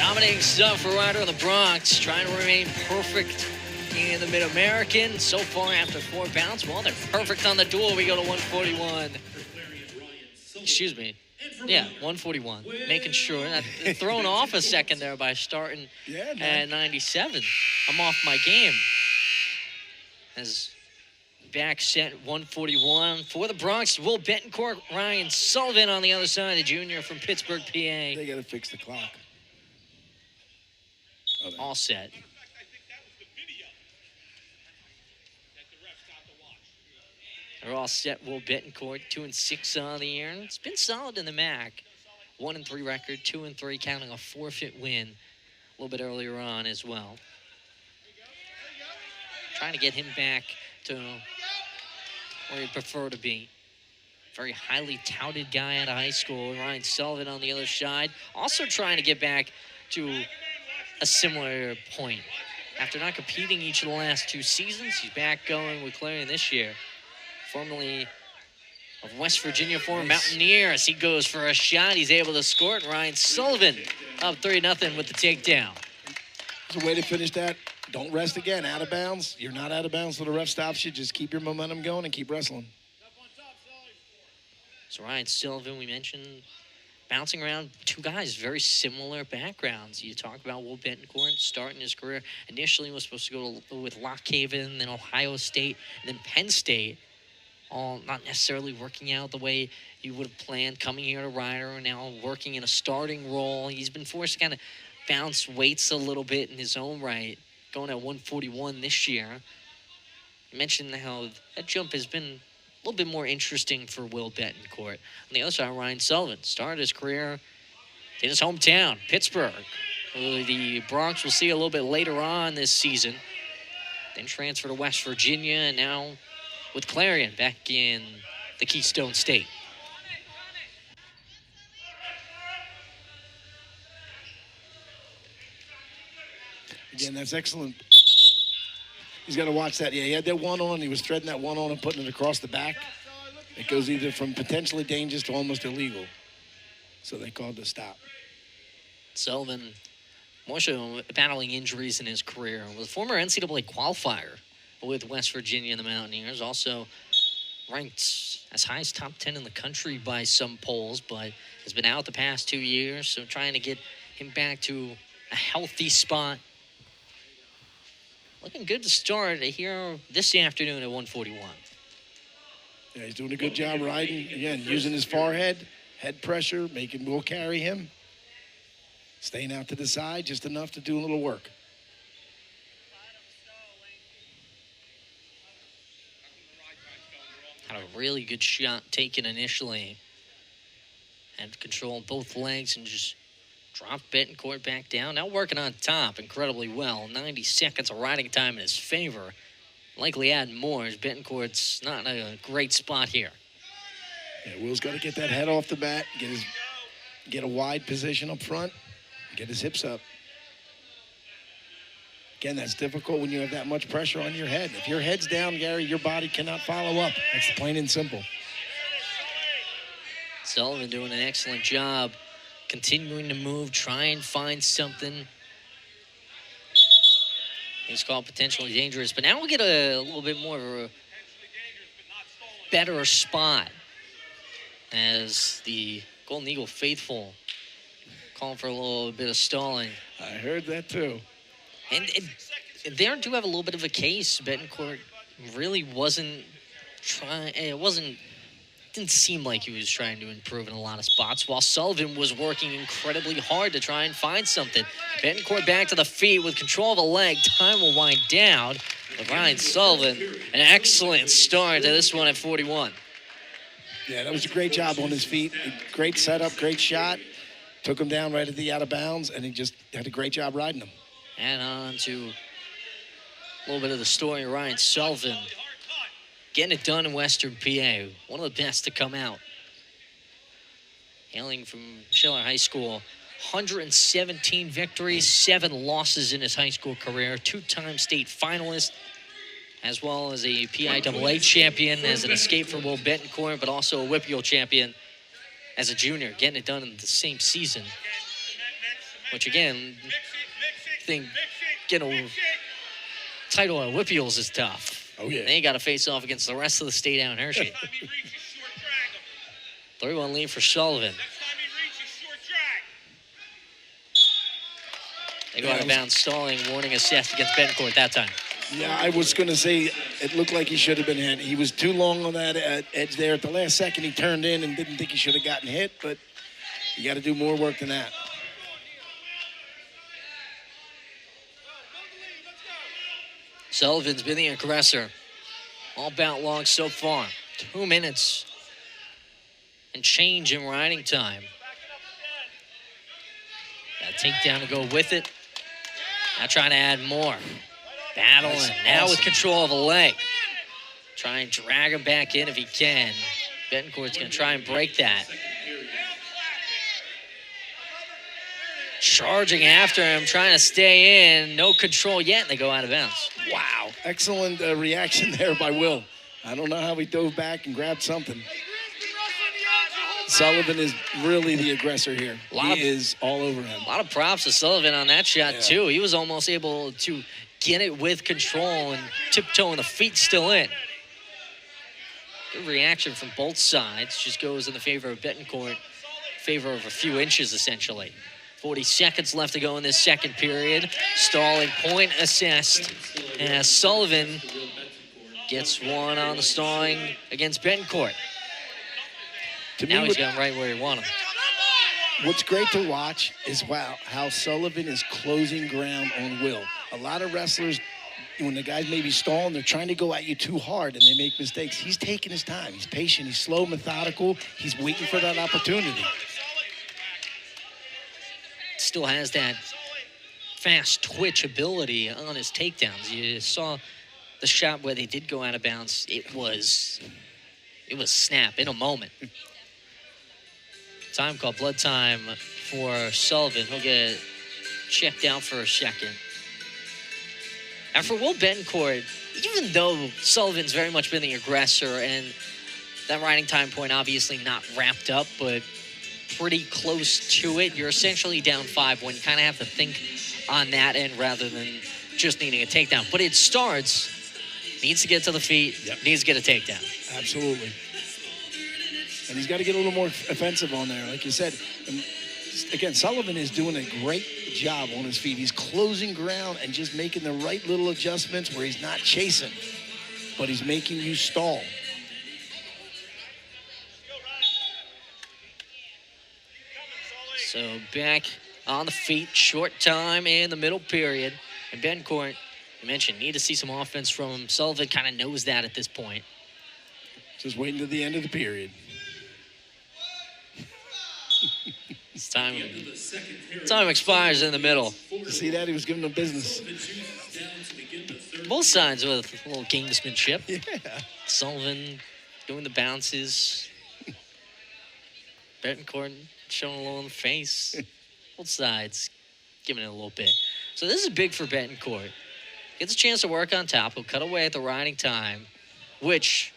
Dominating stuff for Ryder in the Bronx, trying to remain perfect in the Mid-American. So far, after 4 bounds, well, they're perfect on the duel. We go to 141. Excuse me. Yeah, 141. Making sure that thrown off a second there by starting at 97. I'm off my game. As back set 141 for the Bronx. Will Betancourt, Ryan Sullivan on the other side, the junior from Pittsburgh, PA. They got to fix the clock. All set. They're all set. Will Betancourt 2-6 on the year. It's been solid in the MAC. 1-3 record, 2-3, counting a forfeit win a little bit earlier on as well. Trying to get him back to where he'd prefer to be. Very highly touted guy out of high school. Ryan Sullivan on the other side. Also trying to get back to a similar point. After not competing each of the last 2 seasons, he's back going with Clarion this year. Formerly of West Virginia, former Mountaineer, as he goes for a shot. He's able to score it. Ryan Sullivan up 3-0 with the takedown. There's a way to finish that. Don't rest again. Out of bounds. You're not out of bounds till the ref stops you. Just keep your momentum going and keep wrestling. So Ryan Sullivan, we mentioned, bouncing around 2 guys, very similar backgrounds. You talk about Will Betancourt starting his career. Initially was supposed to go with Lock Haven, then Ohio State, and then Penn State. All not necessarily working out the way you would have planned, coming here to Ryder and now working in a starting role. He's been forced to kind of bounce weights a little bit in his own right, going at 141 this year. You mentioned how that jump has been a little bit more interesting for Will Betancourt. On the other side, Ryan Sullivan started his career in his hometown, Pittsburgh. The Bronx we'll see a little bit later on this season. Then transferred to West Virginia, and now with Clarion back in the Keystone State. Again, that's excellent. He's got to watch that. Yeah, he had that one on. He was threading that one on and putting it across the back. It goes either from potentially dangerous to almost illegal. So they called the stop. Sullivan, more so battling injuries in his career, was a former NCAA qualifier with West Virginia and the Mountaineers. Also ranked as high as top 10 in the country by some polls, but has been out the past 2 years. So trying to get him back to a healthy spot. Looking good to start here this afternoon at 141. Yeah, he's doing a good job riding. Again, using his forehead, head pressure, making Will carry him. Staying out to the side, just enough to do a little work. Had a really good shot taken initially. Had control of both legs and just dropped Betancourt back down. Now working on top incredibly well. 90 seconds of riding time in his favor. Likely add more as Betancourt's not in a great spot here. Yeah, Will's got to get that head off the bat, get a wide position up front, get his hips up. Again, that's difficult when you have that much pressure on your head. If your head's down, Gary, your body cannot follow up. That's plain and simple. Sullivan doing an excellent job. Continuing to move, try and find something. He's called potentially dangerous, but now we'll get a little bit more of a better spot as the Golden Eagle faithful calling for a little bit of stalling. I heard that too. And they do have a little bit of a case. Betancourt really wasn't trying. Didn't seem like he was trying to improve in a lot of spots, while Sullivan was working incredibly hard to try and find something. Betancourt back to the feet with control of the leg. Time will wind down. But Ryan Sullivan, an excellent start to this one at 41. Yeah, that was a great job on his feet. Great setup, great shot. Took him down right at the out of bounds, and he just had a great job riding him. And on to a little bit of the story of Ryan Sullivan. Getting it done in Western PA. One of the best to come out. Hailing from Schiller High School. 117 victories, 7 losses in his high school career. 2-time state finalist, as well as a PIAA champion as an escape from Will Betancourt, but also a WPIAL champion as a junior. Getting it done in the same season. which again, I think getting a title on Whip Heels is tough. Oh, yeah. They got to face off against the rest of the state out in Hershey. 3-1 lead for Sullivan. They go out of bounds, stalling, warning assessed against Betancourt that time. Yeah, I was going to say it looked like he should have been hit. He was too long on that edge there. At the last second, he turned in and didn't think he should have gotten hit, but you got to do more work than that. Sullivan's been the aggressor all bout long so far. 2 minutes and change in riding time. Got a takedown to go with it. Now trying to add more. Battling. Now with control of a leg. Try and drag him back in if he can. Betancourt's going to try and break that. Charging after him, trying to stay in. No control yet, and they go out of bounds. Wow. Excellent reaction there by Will. I don't know how he dove back and grabbed something. Sullivan is really the aggressor here. He is all over him. A lot of props to Sullivan on that shot, too. He was almost able to get it with control and tiptoeing the feet still in. Good reaction from both sides. Just goes in the favor of Betancourt. Favor of a few inches, essentially. 40 seconds left to go in this second period. Stalling point assist as Sullivan gets one on the stalling against Betancourt. Now he's going right where he wanted him. What's great to watch is how Sullivan is closing ground on Will. A lot of wrestlers, when the guys maybe stalling, they're trying to go at you too hard and they make mistakes. He's taking his time. He's patient. He's slow, methodical. He's waiting for that opportunity. Still has that fast twitch ability on his takedowns. You saw the shot where they did go out of bounds. It was snap in a moment. Time called blood time for Sullivan. He'll get checked out for a second. And for Will Betancourt, even though Sullivan's very much been the aggressor and that riding time point obviously not wrapped up, but pretty close to it, you're essentially down 5 when you kind of have to think on that end rather than just needing a takedown. But it starts, needs to get to the feet, needs to get a takedown. Absolutely. And he's got to get a little more offensive on there. Like you said, again, Sullivan is doing a great job on his feet. He's closing ground and just making the right little adjustments where he's not chasing, but he's making you stall. So back on the feet, short time in the middle period. And Betancourt, you mentioned, need to see some offense from him. Sullivan kind of knows that at this point. Just waiting to the end of the period. Time expires in the middle. See that? He was giving them business. Both sides with a little gamesmanship. Yeah. Sullivan doing the bounces. Betancourt showing a little in the face. Both sides giving it a little bit. So this is big for Betancourt. Gets a chance to work on top. He'll cut away at the riding time, which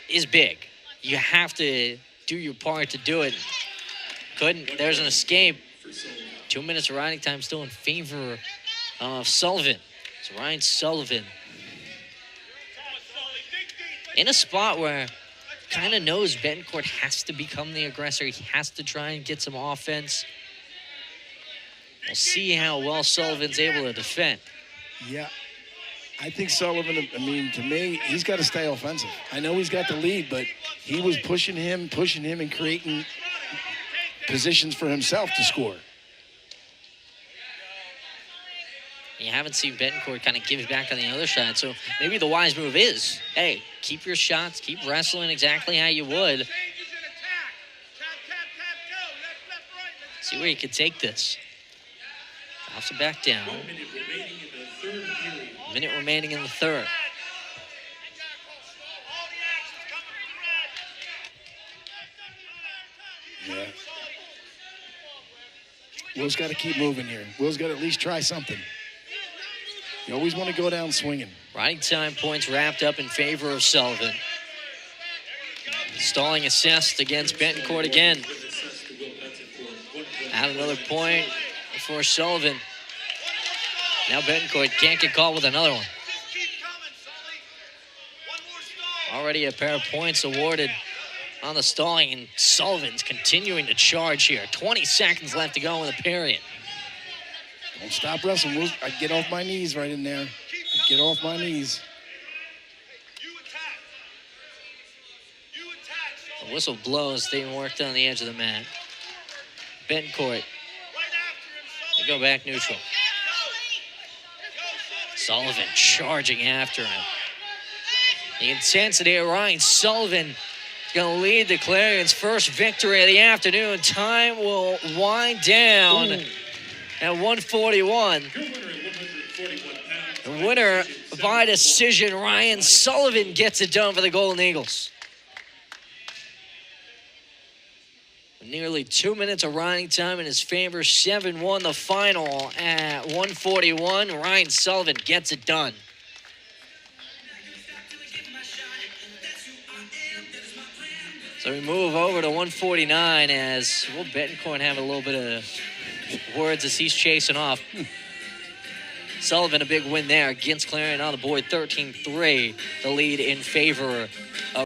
is big. You have to do your part to do it. Couldn't. There's an escape. 2 minutes of riding time still in favor of Sullivan. So Ryan Sullivan in a spot where kind of knows Betancourt has to become the aggressor. He has to try and get some offense. We'll see how well Sullivan's able to defend. Yeah. I think Sullivan, to me, he's got to stay offensive. I know he's got the lead, but he was pushing him, and creating positions for himself to score. You haven't seen Betancourt kind of give it back on the other side, so maybe the wise move is, hey, keep your shots, keep wrestling exactly how you would. See where you can take this. Drops it back down. Minute remaining in the third. Yeah. Will's got to keep moving here. Will's got to at least try something. You always want to go down swinging. Riding time points wrapped up in favor of Sullivan. Stalling assist against Betancourt again. Out another point for Sullivan. Now Betancourt can't get caught with another one. Already a pair of points awarded on the stalling, and Sullivan's continuing to charge here. 20 seconds left to go in the period. Don't stop wrestling. I'd get off my knees right in there. I'd get off my knees. The whistle blows. They worked on the edge of the mat. Betancourt. They go back neutral. Sullivan charging after him. The intensity of Ryan Sullivan is going to lead the Clarion's first victory of the afternoon. Time will wind down at 141. The winner by decision, Ryan Sullivan, gets it done for the Golden Eagles. Nearly 2 minutes of riding time in his favor. 7-1 the final at 141. Ryan Sullivan gets it done. So we move over to 149 as Will Betancourt have a little bit of words as he's chasing off. Sullivan, a big win there against Clarion on the board, 13-3, the lead in favor of